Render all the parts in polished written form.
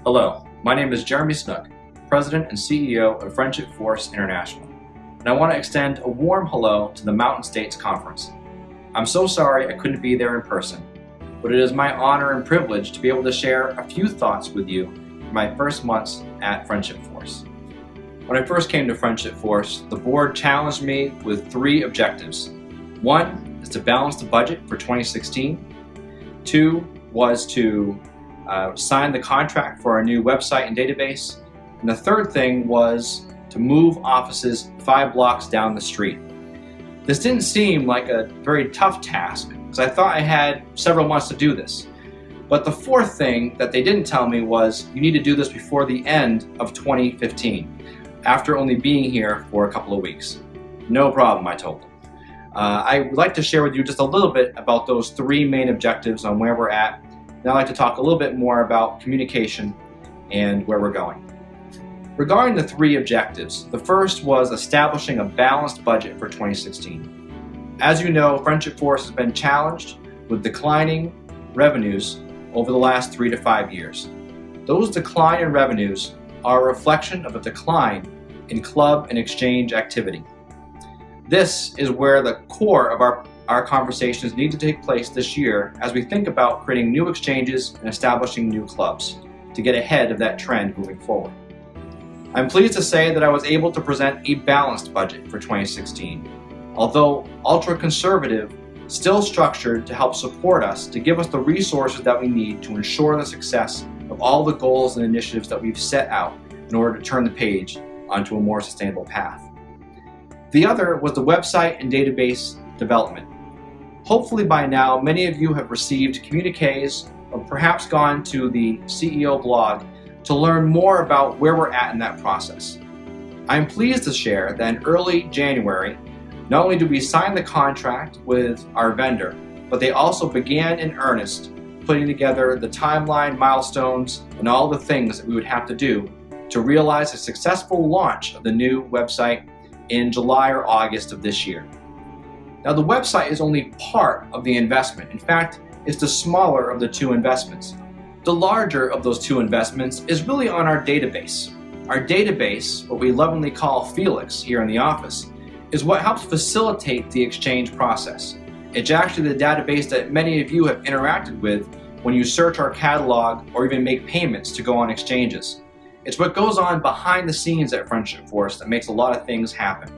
Hello, my name is Jeremy Snook, President and CEO of Friendship Force International, and I want to extend a warm hello to the Mountain States Conference. I'm so sorry I couldn't be there in person, but it is my honor and privilege to be able to share a few thoughts with you for my first months at Friendship Force. When I first came to Friendship Force, the board challenged me with 3 objectives. 1 is to balance the budget for 2016. 2 was to sign the contract for our new website and database. And the third thing was to move offices 5 blocks down the street. This didn't seem like a very tough task because I thought I had several months to do this. But the fourth thing that they didn't tell me was you need to do this before the end of 2015, after only being here for a couple of weeks. No problem, I told them. I would like to share with you just a little bit about those 3 main objectives on where we're at. And I'd like to talk a little bit more about communication and where we're going. Regarding the 3 objectives, the first was establishing a balanced budget for 2016. As you know, Friendship Force has been challenged with declining revenues over the last 3 to 5 years. Those decline in revenues are a reflection of a decline in club and exchange activity. This is where the core of our conversations need to take place this year as we think about creating new exchanges and establishing new clubs to get ahead of that trend moving forward. I'm pleased to say that I was able to present a balanced budget for 2016. Although ultra-conservative, still structured to help support us, to give us the resources that we need to ensure the success of all the goals and initiatives that we've set out in order to turn the page onto a more sustainable path. The other was the website and database development. Hopefully by now, many of you have received communiques or perhaps gone to the CEO blog to learn more about where we're at in that process. I'm pleased to share that in early January, not only did we sign the contract with our vendor, but they also began in earnest putting together the timeline, milestones, and all the things that we would have to do to realize a successful launch of the new website in July or August of this year. Now, the website is only part of the investment. In fact, it's the smaller of the 2 investments. The larger of those 2 investments is really on our database. Our database, what we lovingly call Felix here in the office, is what helps facilitate the exchange process. It's actually the database that many of you have interacted with when you search our catalog or even make payments to go on exchanges. It's what goes on behind the scenes at Friendship Force that makes a lot of things happen.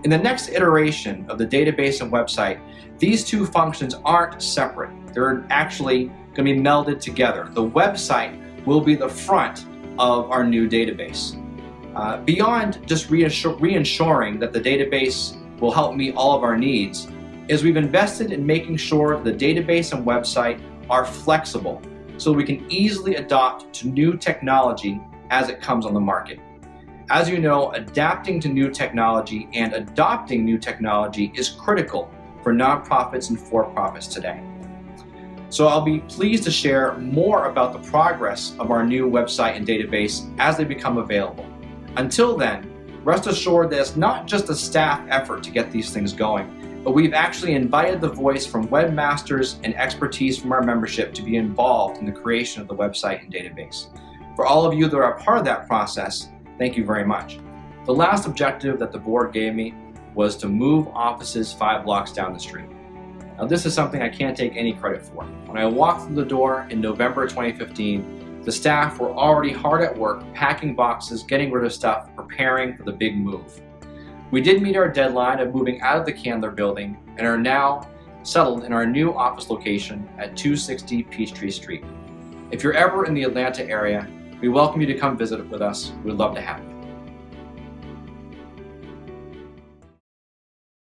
In the next iteration of the database and website, these 2 functions aren't separate. They're actually going to be melded together. The website will be the front of our new database. Beyond just reensuring that the database will help meet all of our needs, is we've invested in making sure the database and website are flexible so we can easily adopt to new technology as it comes on the market. As you know, adapting to new technology and adopting new technology is critical for nonprofits and for-profits today. So I'll be pleased to share more about the progress of our new website and database as they become available. Until then, rest assured that it's not just a staff effort to get these things going, but we've actually invited the voice from webmasters and expertise from our membership to be involved in the creation of the website and database. For all of you that are a part of that process, thank you very much. The last objective that the board gave me was to move offices 5 blocks down the street. Now, this is something I can't take any credit for. When I walked through the door in November 2015, the staff were already hard at work packing boxes, getting rid of stuff, preparing for the big move. We did meet our deadline of moving out of the Candler building and are now settled in our new office location at 260 Peachtree Street. If you're ever in the Atlanta area, we welcome you to come visit with us. We'd love to have you.